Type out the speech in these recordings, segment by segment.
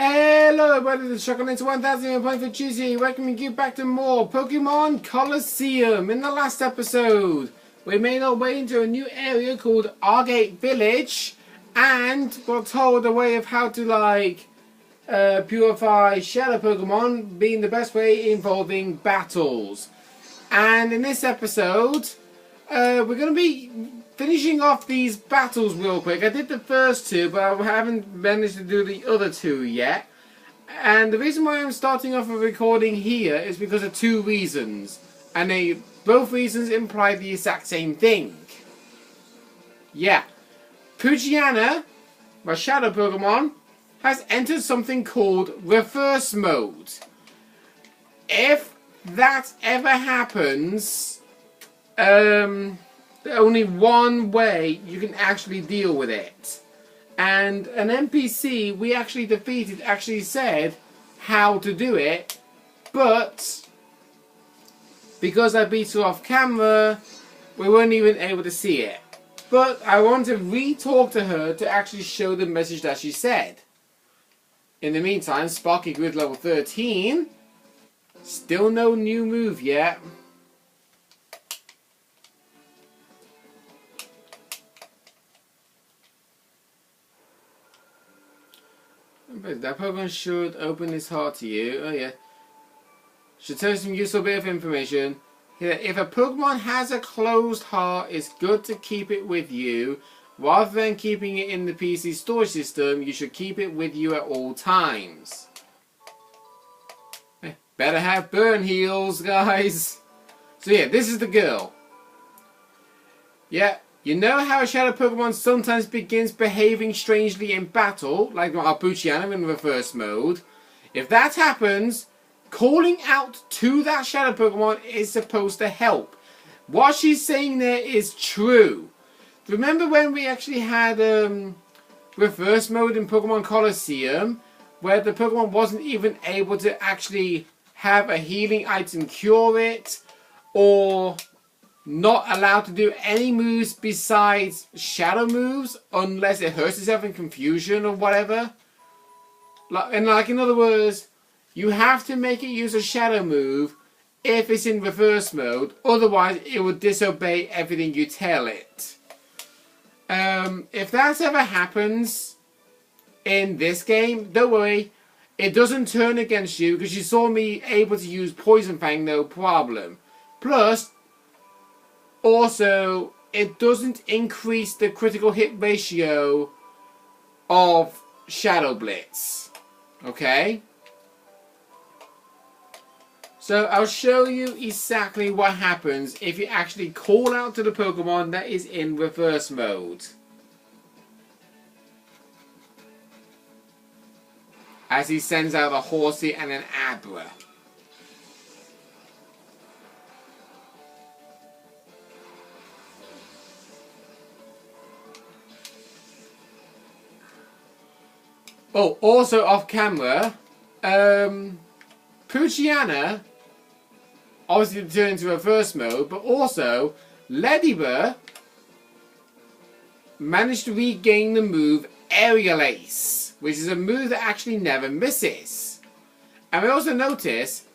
Hello everybody, this is Chuckle into 1000 playing for Tuesday, welcoming you back to more Pokemon Colosseum. In the last episode, we made our way into a new area called Argate Village, and we're told a way of how to purify shadow Pokemon, being the best way involving battles. And in this episode, we're going to be finishing off these battles real quick. I did the first two, but I haven't managed to do the other two yet. And the reason why I'm starting off a recording here is because of two reasons. And both reasons imply the exact same thing. Yeah. Poochyena, my shadow Pokemon, has entered something called reverse mode. If that ever happens, only one way you can actually deal with it. And an NPC we actually defeated actually said how to do it, but because I beat her off camera, we weren't even able to see it. But I want to re-talk to her to actually show the message that she said. In the meantime, Sparky Grid level 13. Still no new move yet. That Pokemon should open his heart to you. Oh yeah. Should tell you some useful bit of information. Here, if a Pokemon has a closed heart, it's good to keep it with you. Rather than keeping it in the PC storage system, you should keep it with you at all times. Better have burn heals, guys. So yeah, this is the girl. Yeah. You know how a shadow Pokemon sometimes begins behaving strangely in battle, like our Poochyena in reverse mode? If that happens, calling out to that shadow Pokemon is supposed to help. What she's saying there is true. Remember when we actually had reverse mode in Pokemon Colosseum, where the Pokemon wasn't even able to actually have a healing item cure it, or not allowed to do any moves besides shadow moves unless it hurts itself in confusion or whatever? In other words, you have to make it use a shadow move if it's in reverse mode, otherwise it would disobey everything you tell it. If that ever happens in this game, don't worry, it doesn't turn against you because you saw me able to use Poison Fang no problem. Plus, also, it doesn't increase the critical hit ratio of Shadow Blitz. Okay? So I'll show you exactly what happens if you actually call out to the Pokemon that is in reverse mode. As he sends out a Horsey and an Abra. Oh, also off camera, Poochyena obviously turned into reverse mode, but also Ladybird managed to regain the move Aerial Ace, which is a move that actually never misses. And we also notice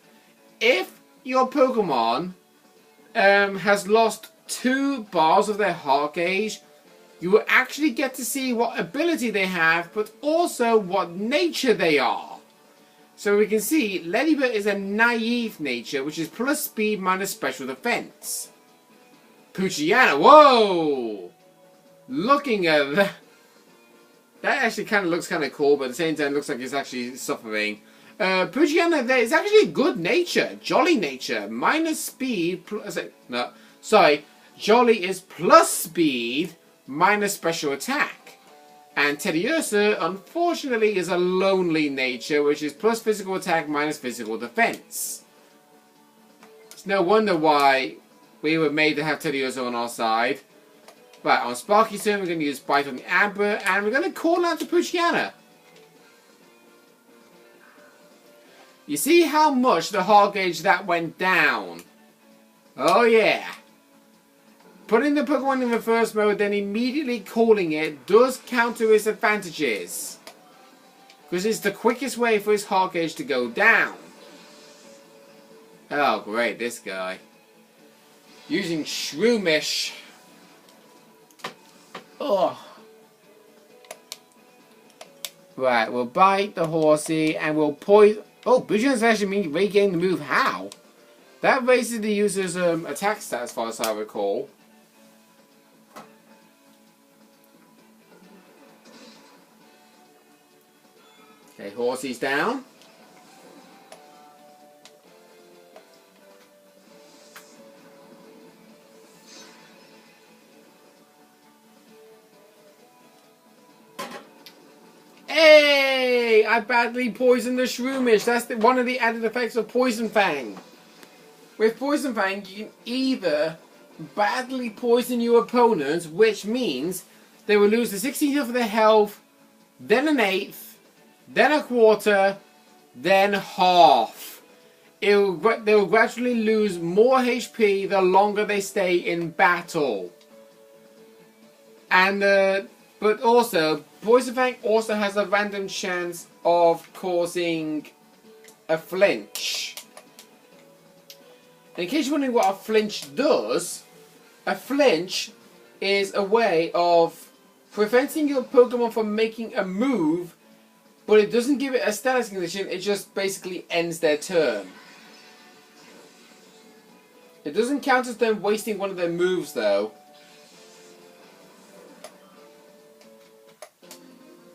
if your Pokemon has lost 2 bars of their heart gauge, you will actually get to see what ability they have, but also what nature they are. So we can see Ladybird is a naive nature, which is plus speed minus special defense. Poochyena, whoa! Looking at that, that actually kind of looks kind of cool, but at the same time looks like it's actually suffering. Poochyena there is actually good nature, jolly nature, minus speed, no, sorry, jolly is plus speed, minus special attack. And Teddiursa, unfortunately, is a lonely nature, which is plus physical attack minus physical defense. It's no wonder why we were made to have Teddiursa on our side. Right, on Sparky's turn, we're going to use Bite on the Abra, and we're going to call out to Poochyena. You see how much the heart gauge that went down? Oh yeah. Putting the Pokemon in reverse mode, then immediately calling it, does counter its advantages. Because it's the quickest way for his heart gauge to go down. Oh, great, this guy. Using Shroomish. Oh. Right, we'll bite the horsey and we'll poison. Oh, Bujan's actually mean regain the move. How? That raises the user's attack stat as far as I recall. Okay, horsey's down. Hey! I badly poisoned the Shroomish. That's one of the added effects of Poison Fang. With Poison Fang, you can either badly poison your opponents, which means they will lose the 16th of their health, then an eighth, then a quarter, then half. They will gradually lose more HP the longer they stay in battle. And but also, Poison Fang also has a random chance of causing a flinch. In case you're wondering what a flinch does, a flinch is a way of preventing your Pokemon from making a move, but it doesn't give it a status condition, it just basically ends their turn. It doesn't count as them wasting one of their moves though.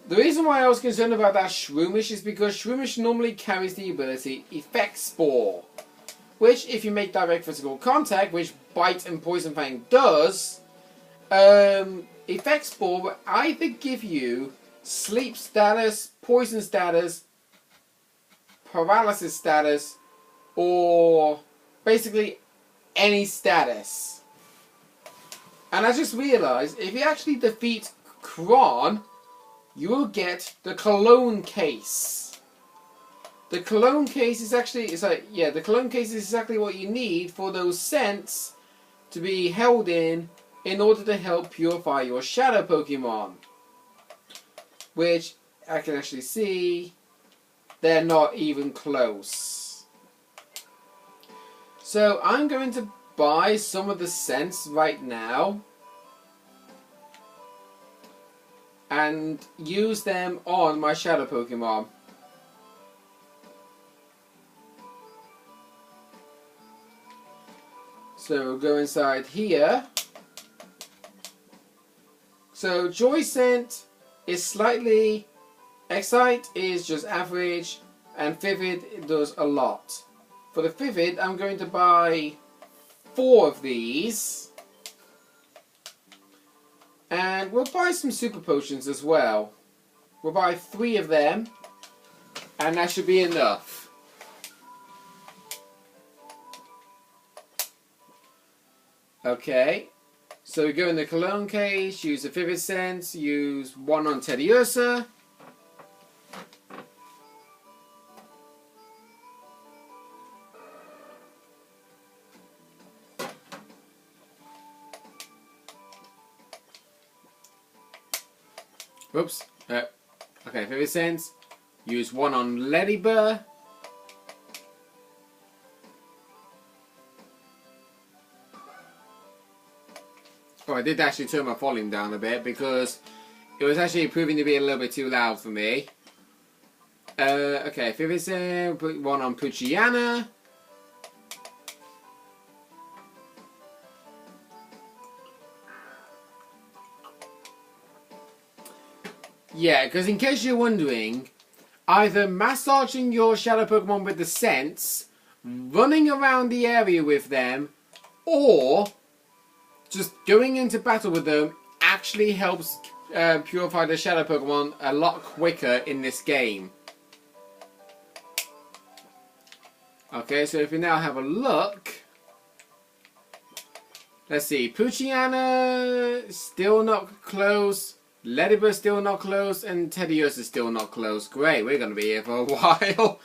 The reason why I was concerned about that Shroomish is because Shroomish normally carries the ability Effect Spore, which if you make direct physical contact, which Bite and Poison Fang does, Effect Spore will either give you sleep status, poison status, paralysis status, or basically any status. And I just realized, if you actually defeat Kron, you will get the Cologne Case. The Cologne Case is actually, the Cologne Case is exactly what you need for those scents to be held in order to help purify your shadow Pokemon. Which, I can actually see, they're not even close. So, I'm going to buy some of the scents right now and use them on my shadow Pokemon. So we'll go inside here. So Joy Scent is slightly, Excite is just average, and Vivid does a lot. For the Vivid, I'm going to buy 4 of these. And we'll buy some Super Potions as well. We'll buy 3 of them, and that should be enough. Okay, so we go in the Cologne Case, use the Vivid Scent, use 1 on Teddiursa. Whoops. Okay, Vivid Scent. Use 1 on Ladybird. Oh, I did actually turn my volume down a bit because it was actually proving to be a little bit too loud for me. Okay, Vivid Scent. Put 1 on Poochyena. Yeah, because in case you're wondering, either massaging your shadow Pokemon with the scents, running around the area with them, or just going into battle with them actually helps purify the shadow Pokemon a lot quicker in this game. Okay, so if we now have a look, let's see, Poochyena still not close. Ladybird still not close, and Teddiursa still not close. Great, we're going to be here for a while.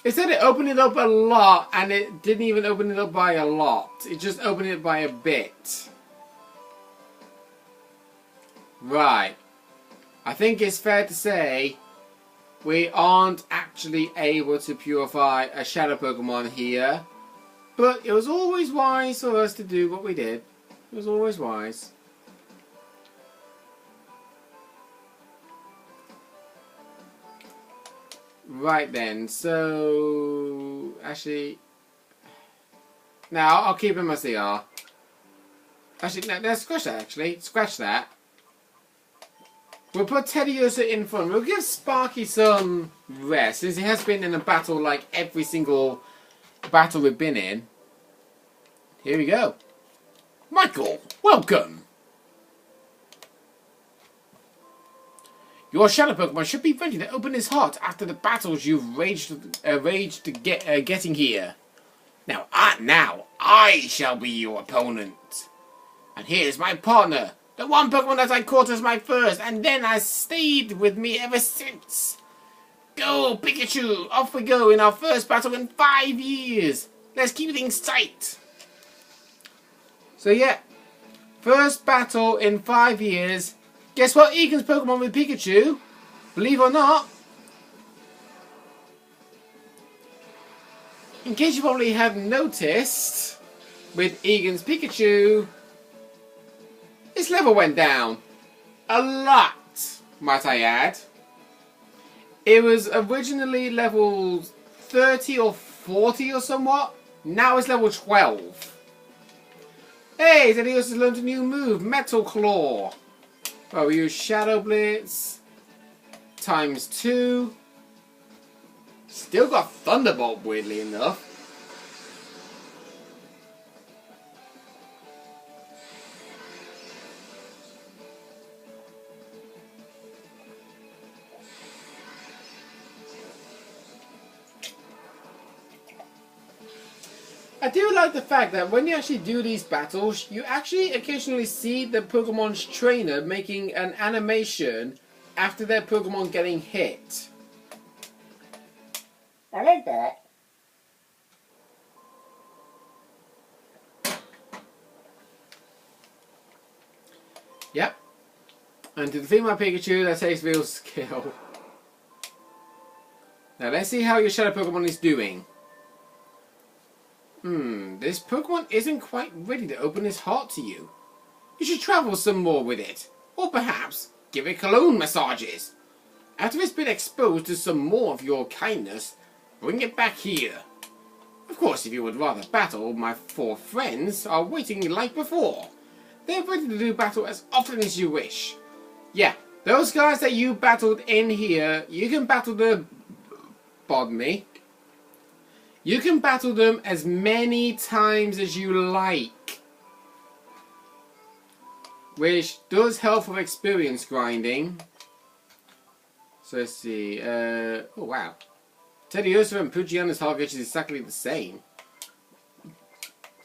It said it opened it up a lot, and it didn't even open it up by a lot. It just opened it by a bit. Right. I think it's fair to say we aren't actually able to purify a shadow Pokemon here. But it was always wise for us to do what we did. It was always wise. Right then, so... Actually... Now, I'll keep him my CR. Actually, no, let's scratch that, actually. Scratch that. We'll put Teddiursa in front. We'll give Sparky some rest, since he has been in a battle like every single battle we've been in. Here we go. Michael, welcome! Your Shadow Pokemon should be ready to open his heart after the battles you've getting here. Now I shall be your opponent. And here's my partner, the one Pokemon that I caught as my first, and then has stayed with me ever since. Go, Pikachu! Off we go in our first battle in 5 years. Let's keep things tight. So yeah, first battle in 5 years. Guess what? Egan's Pokemon with Pikachu. Believe it or not. In case you probably haven't noticed, with Egan's Pikachu, its level went down. A lot, might I add. It was originally level 30 or 40 or somewhat. Now it's level 12. Hey, Teddy has learned a new move, Metal Claw. Well, we use Shadow Blitz ×2. Still got Thunderbolt, weirdly enough. I do like the fact that when you actually do these battles, you actually occasionally see the Pokemon's trainer making an animation after their Pokemon getting hit. I like that. Yep. And to defeat my Pikachu, that takes real skill. Now let's see how your Shadow Pokemon is doing. This Pokemon isn't quite ready to open his heart to you. You should travel some more with it. Or perhaps give it cologne massages. After it's been exposed to some more of your kindness, bring it back here. Of course, if you would rather battle, my 4 friends are waiting like before. They're ready to do battle as often as you wish. Yeah, those guys that you battled in here, you can battle them... Pardon me. You can battle them as many times as you like. Which does help with experience grinding. So let's see. Oh wow. Teddiursa and Poochyana's heart gauge is exactly the same.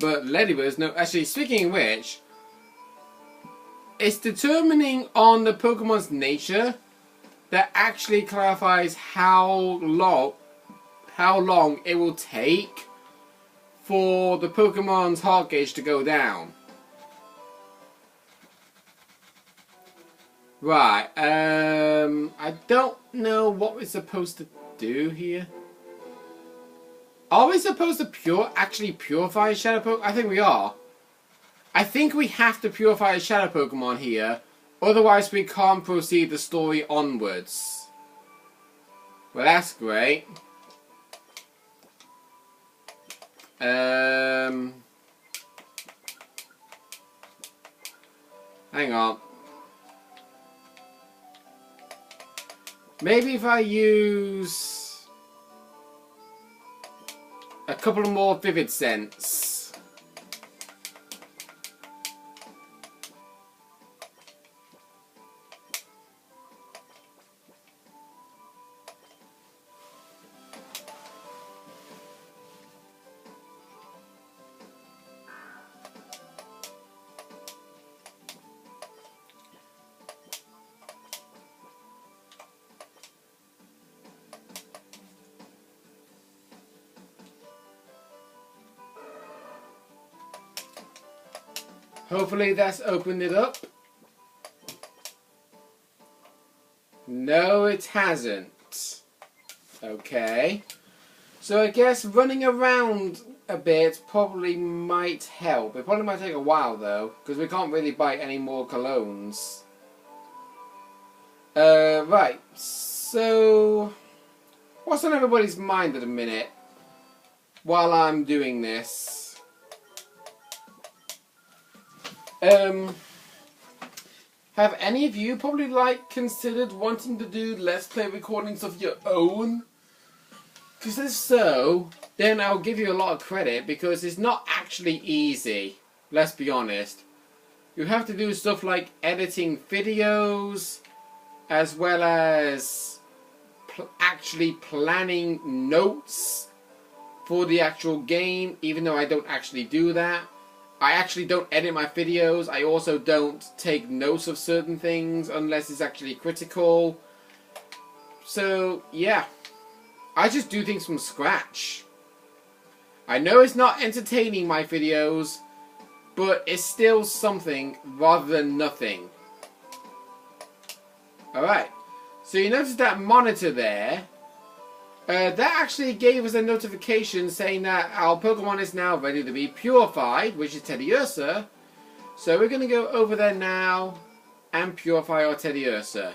But Ladybirds, no. Actually, speaking of which, it's determining on the Pokemon's nature that actually clarifies how long it will take for the Pokemon's heart gauge to go down. Right, I don't know what we're supposed to do here. Are we supposed to actually purify a Shadow Pokemon? I think we are. I think we have to purify a Shadow Pokemon here, otherwise we can't proceed the story onwards. Well, that's great. Hang on. Maybe if I use a couple more Vivid Scents. Hopefully that's opened it up. No, it hasn't. Okay. So I guess running around a bit probably might help. It probably might take a while though, because we can't really buy any more colognes. Right. So, what's on everybody's mind at the minute while I'm doing this? Have any of you probably considered wanting to do Let's Play recordings of your own? Because if so, then I'll give you a lot of credit because it's not actually easy. Let's be honest. You have to do stuff like editing videos, as well as actually planning notes for the actual game, even though I don't actually do that. I actually don't edit my videos. I also don't take notes of certain things unless it's actually critical. So, yeah. I just do things from scratch. I know it's not entertaining, my videos, but it's still something rather than nothing. Alright. So you notice that monitor there. That actually gave us a notification saying that our Pokemon is now ready to be purified, which is Teddiursa. So we're going to go over there now and purify our Teddiursa.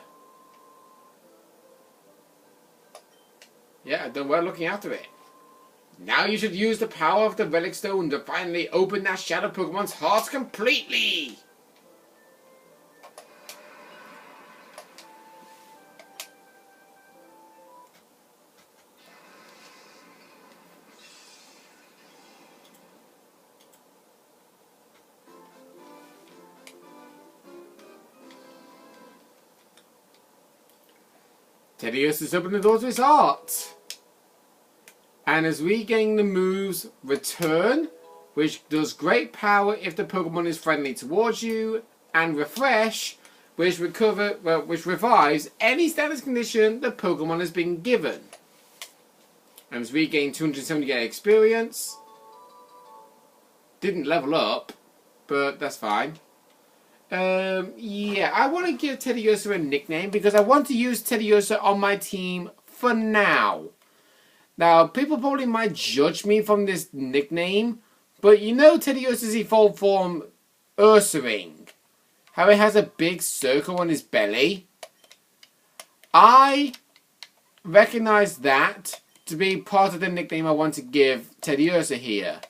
Yeah, I've done well looking after it. Now you should use the power of the Relic Stone to finally open that Shadow Pokemon's heart completely. Teddiursa has opened the door to his heart. And as we gain the moves Return, which does great power if the Pokemon is friendly towards you, and Refresh, which revives any status condition the Pokemon has been given. And as we gain 278 experience, didn't level up, but that's fine. Yeah, I want to give Teddiursa a nickname because I want to use Teddiursa on my team for now. Now, people probably might judge me from this nickname, but you know Teddiursa's evolved form, Ursaring. How it has a big circle on his belly. I recognize that to be part of the nickname I want to give Teddiursa here.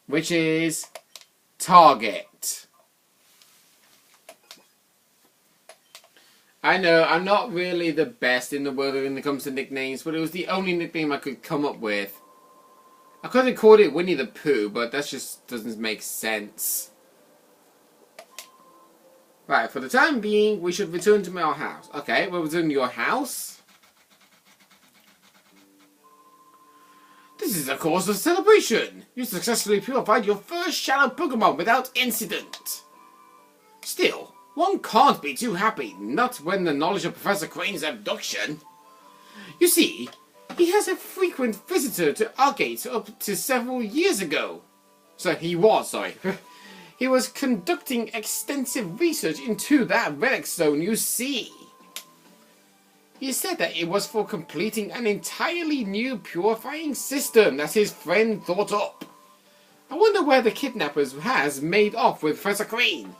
Which is Target. I know, I'm not really the best in the world when it comes to nicknames, but it was the only nickname I could come up with. I could have called it Winnie the Pooh, but that just doesn't make sense. Right, for the time being, we should return to our house. Okay, we'll return to your house. This is a cause of celebration. You successfully purified your first Shadow Pokemon without incident. Still, one can't be too happy, not when the knowledge of Professor Crane's abduction. You see, he has a frequent visitor to our gate up to several years ago. He was conducting extensive research into that relic stone, you see. He said that it was for completing an entirely new purifying system that his friend thought up. I wonder where the kidnappers has made off with Professor Crane.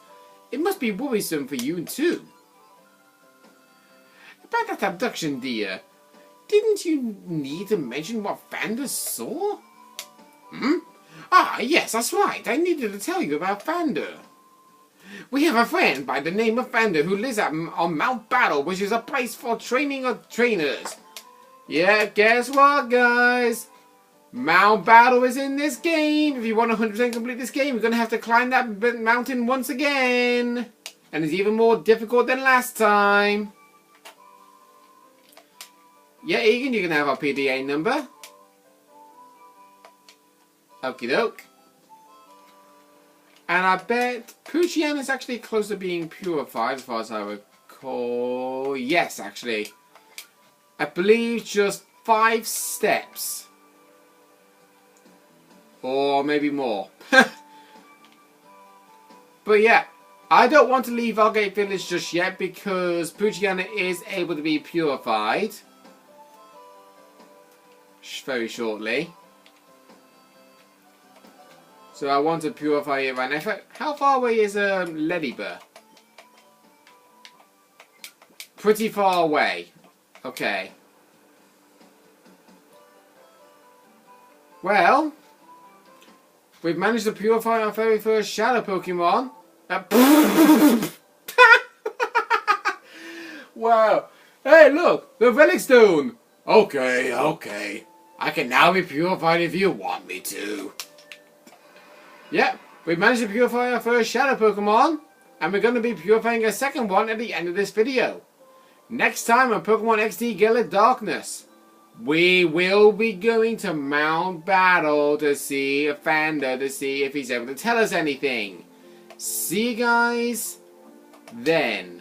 It must be worrisome for you too. About that abduction, dear. Didn't you need to mention what Vander saw? Ah, yes, that's right. I needed to tell you about Vander. We have a friend by the name of Vander who lives on Mount Battle, which is a place for training of trainers. Yeah, guess what, guys? Mount Battle is in this game. If you want to 100% complete this game, you're going to have to climb that mountain once again. And it's even more difficult than last time. Yeah, Egan, you can have our PDA number. Okie doke. And I bet Poochyena is actually close to being purified as far as I recall. Yes, actually. I believe just 5 steps. Or maybe more. But yeah, I don't want to leave our Gate Village just yet because Purificationer is able to be purified very shortly. So I want to purify it right now. How far away is Ladybird? Pretty far away. Okay. Well, we've managed to purify our very first Shadow Pokemon. Wow. Hey, look! The Relic Stone! Okay, okay. I can now be purified if you want me to. Yep, we've managed to purify our first Shadow Pokemon. And we're going to be purifying a second one at the end of this video. Next time on Pokemon XD Gale of Darkness, we will be going to Mount Battle to see Fanda to see if he's able to tell us anything. See you guys then.